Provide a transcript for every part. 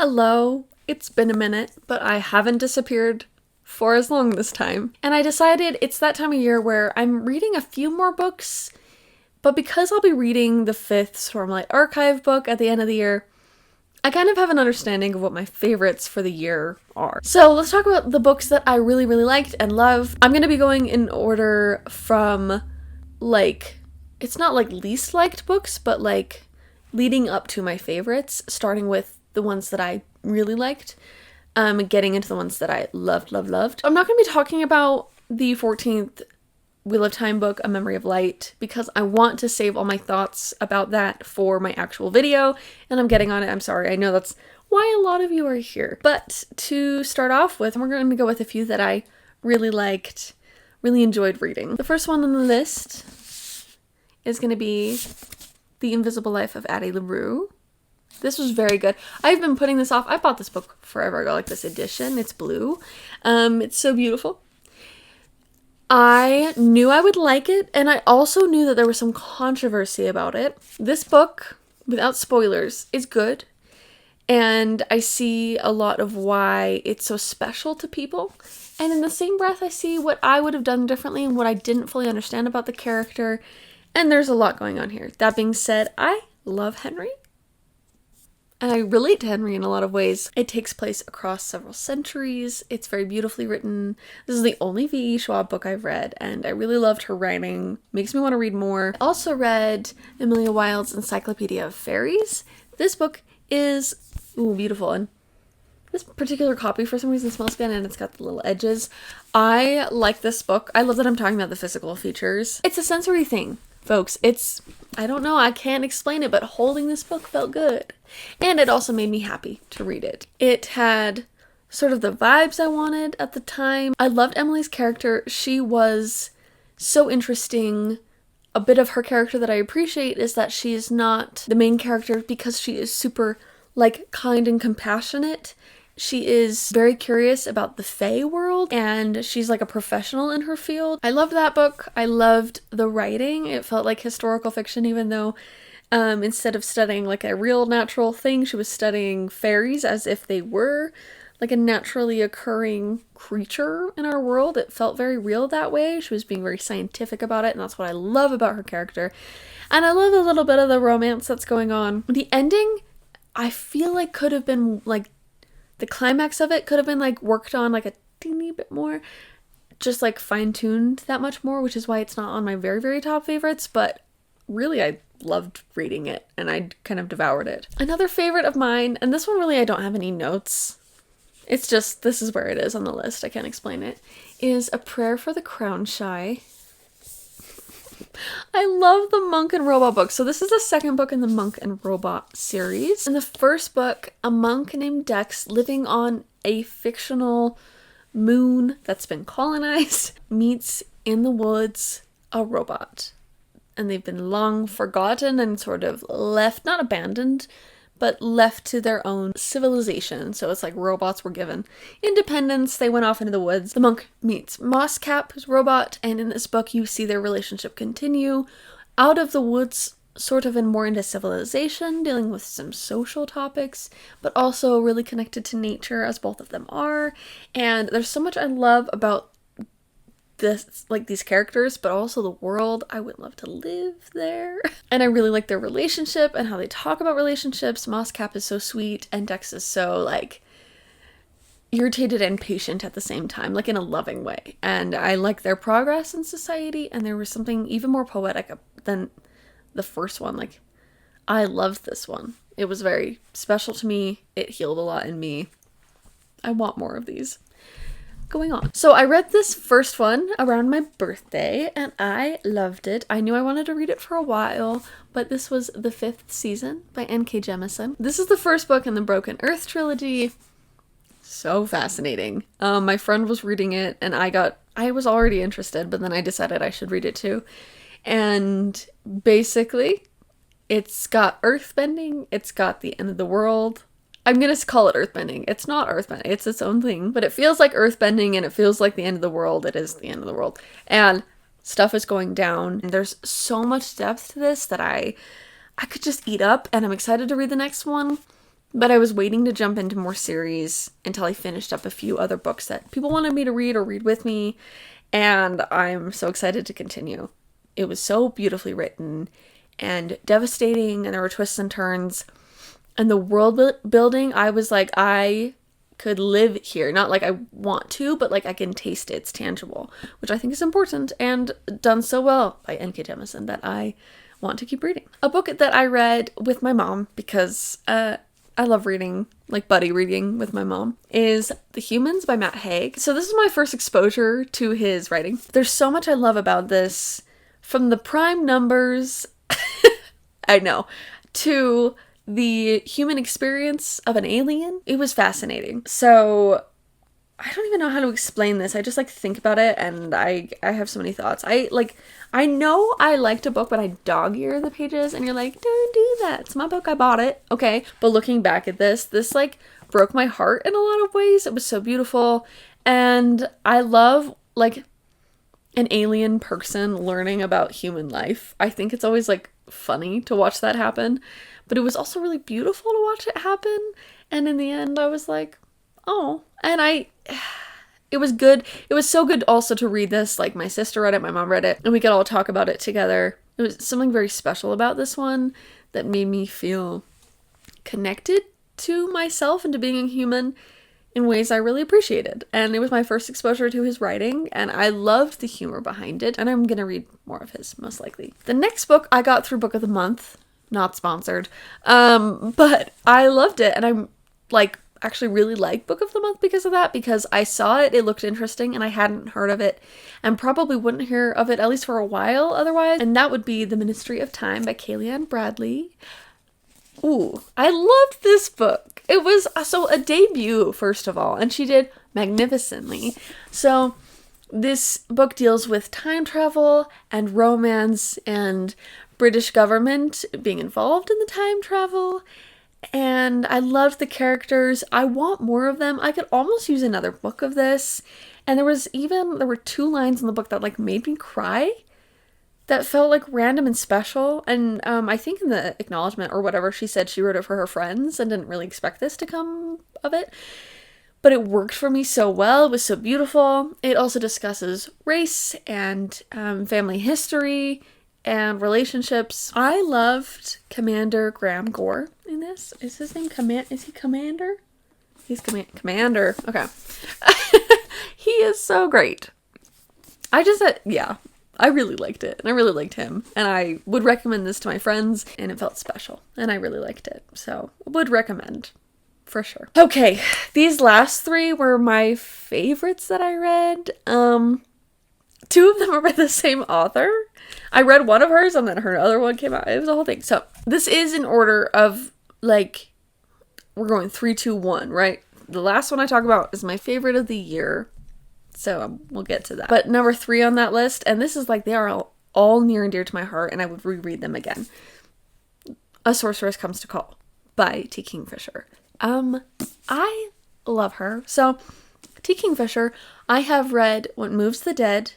Hello, it's been a minute, but I haven't disappeared for as long this time. And I decided it's that time of year where I'm reading a few more books, but because I'll be reading the 5th Stormlight Archive book at the end of the year, I kind of have an understanding of what my favorites for the year are. So let's talk about the books that I really, really liked and love. I'm going to be going in order from, it's not least liked books, but leading up to my favorites, starting with the ones that I really liked, getting into the ones that I loved. I'm not going to be talking about the 14th Wheel of Time book, A Memory of Light, because I want to save all my thoughts about that for my actual video, and I'm getting on it. I'm sorry, I know that's why a lot of you are here. But to start off with, we're going to go with a few that I really liked, really enjoyed reading. The first one on the list is going to be The Invisible Life of Addie LaRue. This was very good. I've been putting this off. I bought this book forever ago, this edition. It's blue. It's so beautiful. I knew I would like it, and I also knew that there was some controversy about it. This book, without spoilers, is good, and I see a lot of why it's so special to people. And in the same breath, I see what I would have done differently and what I didn't fully understand about the character, and there's a lot going on here. That being said, I love Henry. And I relate to Henry in a lot of ways. It takes place across several centuries. It's very beautifully written. This is the only V.E. Schwab book I've read, and I really loved her writing. Makes me want to read more. I also read Amelia Wilde's Encyclopedia of Fairies. This book is beautiful, and this particular copy for some reason smells good, and it's got the little edges. I like this book. I love that I'm talking about the physical features. It's a sensory thing, folks. I don't know, I can't explain it, but holding this book felt good. And it also made me happy to read it. It had sort of the vibes I wanted at the time. I loved Emily's character. She was so interesting. A bit of her character that I appreciate is that she is not the main character because she is super, kind and compassionate. She is very curious about the Fae world, and she's a professional in her field. I loved that book. I loved the writing. It felt like historical fiction, even though instead of studying a real natural thing, she was studying fairies as if they were a naturally occurring creature in our world. It felt very real that way. She was being very scientific about it, and that's what I love about her character. And I love a little bit of the romance that's going on. The ending, I feel could have been the climax of it could have been worked on a teeny bit more, just fine-tuned that much more, which is why it's not on my very, very top favorites, but really I loved reading it, and I kind of devoured it. Another favorite of mine, and this one really I don't have any notes, it's just this is where it is on the list, I can't explain it, is A Prayer for the Crownshy. I love the Monk and Robot book. So this is the second book in the Monk and Robot series. In the first book, a monk named Dex, living on a fictional moon that's been colonized, meets in the woods a robot. And they've been long forgotten and sort of left, not abandoned, but left to their own civilization. So it's robots were given independence, they went off into the woods. The monk meets Mosscap, who's a robot, and in this book you see their relationship continue out of the woods, sort of and more into civilization, dealing with some social topics, but also really connected to nature, as both of them are. And there's so much I love about this, these characters, but also the world. I would love to live there. And I really like their relationship and how they talk about relationships. Mosscap is so sweet, and Dex is so irritated and patient at the same time, in a loving way. And I like their progress in society, and there was something even more poetic than the first one. I loved this one. It was very special to me. It healed a lot in me. I want more of these. Going on. So I read this first one around my birthday, and I loved it. I knew I wanted to read it for a while, but this was The Fifth Season by N.K. Jemisin. This is the first book in the Broken Earth trilogy. So fascinating. My friend was reading it, and I was already interested, but then I decided I should read it too. And basically, it's got earthbending, it's got the end of the world. I'm gonna call it earthbending. It's not earthbending, it's its own thing, but it feels like earthbending, and it feels like the end of the world. It is the end of the world. And stuff is going down, and there's so much depth to this that I could just eat up, and I'm excited to read the next one. But I was waiting to jump into more series until I finished up a few other books that people wanted me to read or read with me, and I'm so excited to continue. It was so beautifully written and devastating, and there were twists and turns. And the world building, I was like, I could live here. Not like I want to, but like I can taste it. It's tangible, which I think is important and done so well by N.K. Jemisin that I want to keep reading. A book that I read with my mom because I love reading, like buddy reading with my mom, is The Humans by Matt Haig. So this is my first exposure to his writing. There's so much I love about this, from the prime numbers, I know, to the human experience of an alien. It was fascinating. So I don't even know how to explain this. I just like think about it and I have so many thoughts. I know I liked a book, but I dog ear the pages and you're like, don't do that. It's my book. I bought it. Okay. But looking back at this like broke my heart in a lot of ways. It was so beautiful. And I love like an alien person learning about human life. I think it's always like funny to watch that happen, but it was also really beautiful to watch it happen. And in the end, I was like, oh, and it was good. It was so good also to read this. Like my sister read it, my mom read it, and we could all talk about it together. It was something very special about this one that made me feel connected to myself and to being a human in ways I really appreciated. And it was my first exposure to his writing, and I loved the humor behind it, and I'm gonna read more of his, most likely. The next book I got through Book of the Month, not sponsored, but I loved it, and I'm like, actually really like Book of the Month because of that, because I saw it, it looked interesting, and I hadn't heard of it, and probably wouldn't hear of it at least for a while otherwise, and that would be The Ministry of Time by Kayleigh Bradley. Ooh, I loved this book. It was a debut, first of all, and she did magnificently. So this book deals with time travel and romance and British government being involved in the time travel. And I loved the characters. I want more of them. I could almost use another book of this. And there were 2 lines in the book that like made me cry. That felt like random and special. And I think in the acknowledgement or whatever, she said she wrote it for her friends and didn't really expect this to come of it. But it worked for me so well. It was so beautiful. It also discusses race and family history and relationships. I loved Commander Graham Gore in this. Is his name Is he Commander? He's Commander. Okay. He is so great. I really liked it, and I really liked him, and I would recommend this to my friends, and it felt special, and I really liked it, so would recommend, for sure. Okay, these last 3 were my favorites that I read. 2 of them are by the same author. I read one of hers, and then her other one came out. It was a whole thing. So this is in order of, like, we're going 3, 2, 1, right? The last one I talk about is my favorite of the year. So we'll get to that. But number 3 on that list, and this is like, they are all near and dear to my heart, and I would reread them again. A Sorceress Comes to Call by T. Kingfisher. I love her. So T. Kingfisher, I have read What Moves the Dead,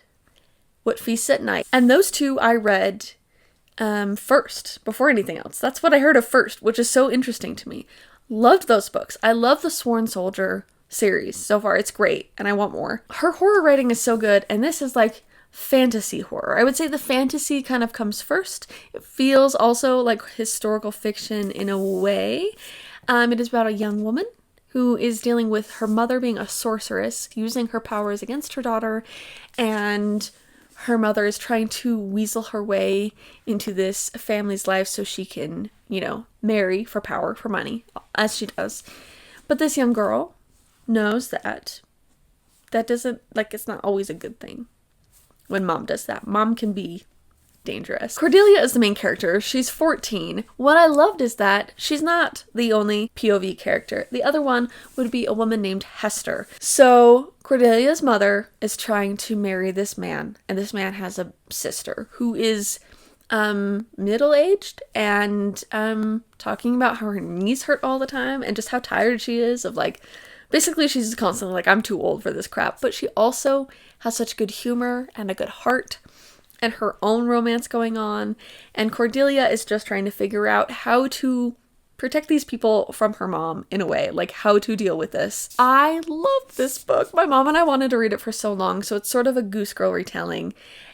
What Feasts at Night, and those 2 I read first, before anything else. That's what I heard of first, which is so interesting to me. Loved those books. I love the Sworn Soldier series so far. It's great, and I want more. Her horror writing is so good, and this is like fantasy horror. I would say the fantasy kind of comes first. It feels also like historical fiction in a way. It is about a young woman who is dealing with her mother being a sorceress, using her powers against her daughter, and her mother is trying to weasel her way into this family's life so she can, marry for power, for money, as she does. But this young girl knows that doesn't, like, it's not always a good thing when mom does that. Mom can be dangerous. Cordelia is the main character. She's 14. What I loved is that she's not the only POV character. The other one would be a woman named Hester. So Cordelia's mother is trying to marry this man, and this man has a sister who is middle-aged and talking about how her knees hurt all the time and just how tired she is of, like, basically she's constantly like, I'm too old for this crap. But she also has such good humor and a good heart and her own romance going on. And Cordelia is just trying to figure out how to protect these people from her mom in a way, like how to deal with this. I love this book. My mom and I wanted to read it for so long, so it's sort of a Goose Girl retelling,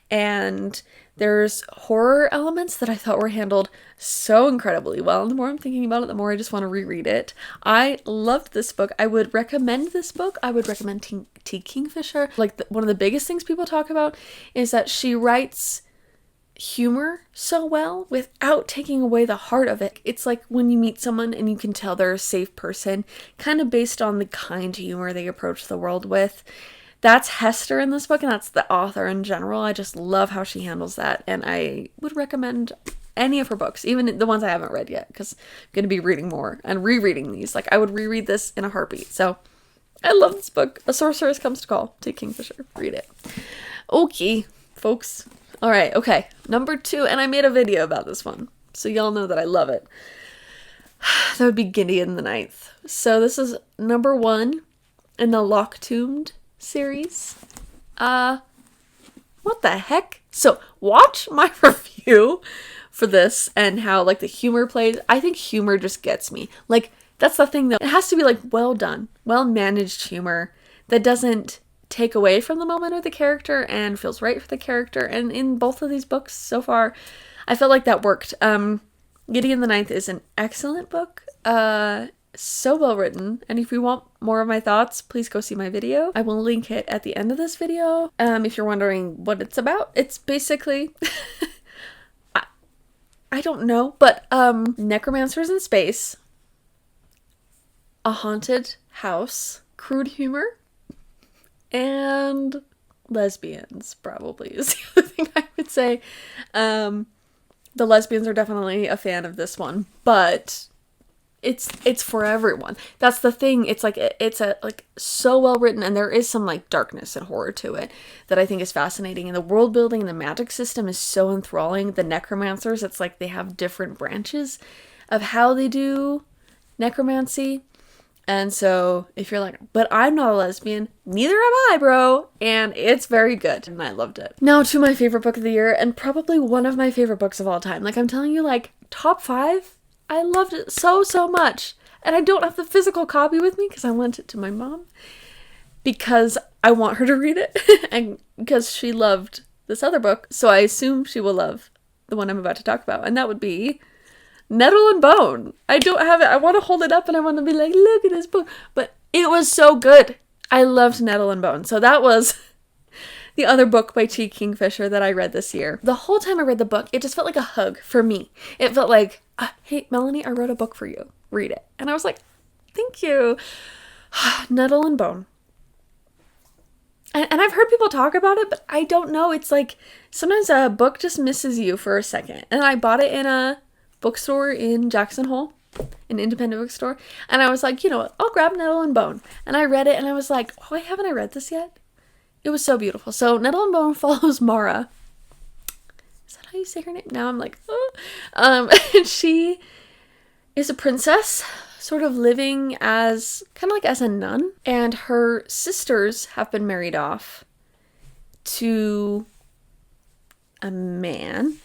and there's horror elements that I thought were handled so incredibly well, and the more I'm thinking about it, the more I just want to reread it. I loved this book. I would recommend this book. I would recommend T. Kingfisher. Like, one of the biggest things people talk about is that she writes humor so well without taking away the heart of it. It's like when you meet someone and you can tell they're a safe person, kind of based on the kind humor they approach the world with. That's Hester in this book, and that's the author in general. I just love how she handles that, and I would recommend any of her books, even the ones I haven't read yet, because I'm going to be reading more and rereading these. Like, I would reread this in a heartbeat. So I love this book. A Sorceress Comes to Call. T. Kingfisher. Read it. Okay, folks. All right, okay. Number 2, and I made a video about this one, so y'all know that I love it. That would be Gideon the Ninth. So this is number 1 in the Locktombed series. What the heck? So watch my review for this and how, like, the humor plays. I think humor just gets me. Like, that's the thing, though. It has to be, like, well done, well managed humor that doesn't take away from the moment of the character and feels right for the character. And in both of these books so far, I felt like that worked. Gideon the Ninth is an excellent book. So well written. And if you want more of my thoughts, please go see my video. I will link it at the end of this video. If you're wondering what it's about, it's basically I don't know, but necromancers in space, a haunted house, crude humor, and lesbians, probably, is the other thing I would say. The lesbians are definitely a fan of this one, but it's for everyone. That's the thing. It's like, it's so well written, and there is some, like, darkness and horror to it that I think is fascinating. And the world building and the magic system is so enthralling. The necromancers, it's like they have different branches of how they do necromancy. And so if you're like, but I'm not a lesbian, neither am I, bro. And it's very good. And I loved it. Now to my favorite book of the year, and probably one of my favorite books of all time. Like, I'm telling you, like, top 5. I loved it so much. And I don't have the physical copy with me because I lent it to my mom because I want her to read it and because she loved this other book. So I assume she will love the one I'm about to talk about. And that would be Nettle and Bone. I don't have it. I want to hold it up and I want to be like, look at this book. But it was so good. I loved Nettle and Bone. So that was the other book by T. Kingfisher that I read this year. The whole time I read the book, it just felt like a hug for me. It felt like, hey, Melanie, I wrote a book for you. Read it. And I was like, thank you. Nettle and Bone. And I've heard people talk about it, but I don't know. It's like, sometimes a book just misses you for a second. And I bought it in a bookstore in Jackson Hole, an independent bookstore. And I was like, you know what? I'll grab Nettle and Bone. And I read it and I was like, oh, haven't I read this yet? It was so beautiful. So Nettle and Bone follows Mara. Is that how you say her name? Now I'm like, oh. And she is a princess, sort of living as, kind of like as a nun. And her sisters have been married off to a man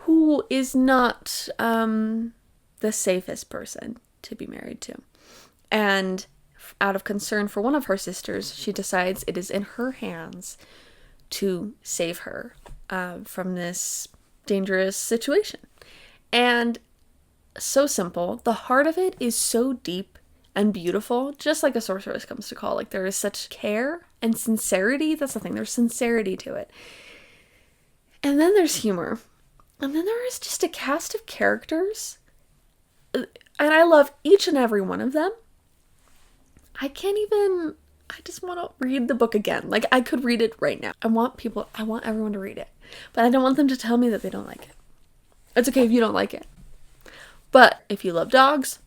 who is not the safest person to be married to. And out of concern for one of her sisters, she decides it is in her hands to save her from this dangerous situation. And so simple. The heart of it is so deep and beautiful, just like A Sorceress Comes to Call. Like, there is such care and sincerity. That's the thing. There's sincerity to it. And then there's humor. And then there is just a cast of characters. And I love each and every one of them. I just want to read the book again. Like, I could read it right now. I want everyone to read it. But I don't want them to tell me that they don't like it. It's okay if you don't like it. But if you love dogs,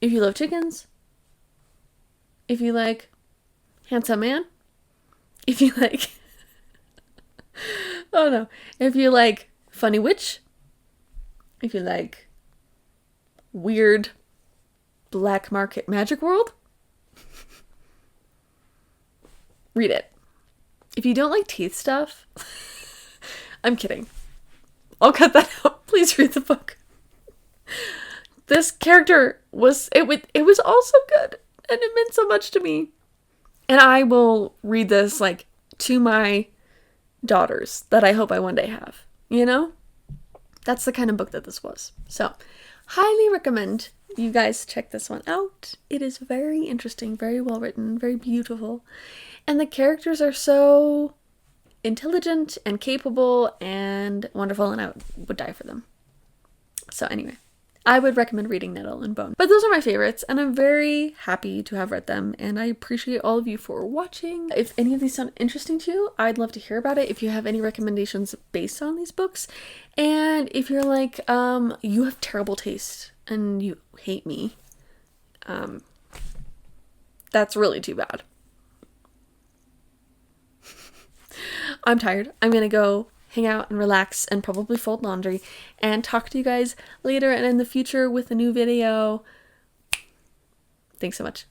if you love chickens, if you like handsome man, if you like, oh no, if you like funny witch, if you like weird black market magic world, read it. If you don't like teeth stuff, I'm kidding. I'll cut that out. Please read the book. this character was it was also good, and it meant so much to me. And I will read this like to my daughters that I hope I one day have. You know? That's the kind of book that this was. So, highly recommend you guys check this one out. It is very interesting, very well written, very beautiful. And the characters are so intelligent and capable and wonderful, and I would die for them. So anyway, I would recommend reading Nettle and Bone. But those are my favorites, and I'm very happy to have read them, and I appreciate all of you for watching. If any of these sound interesting to you, I'd love to hear about it. If you have any recommendations based on these books, and if you're like, you have terrible taste and you hate me, that's really too bad. I'm tired. I'm gonna go hang out and relax and probably fold laundry and talk to you guys later and in the future with a new video. Thanks so much.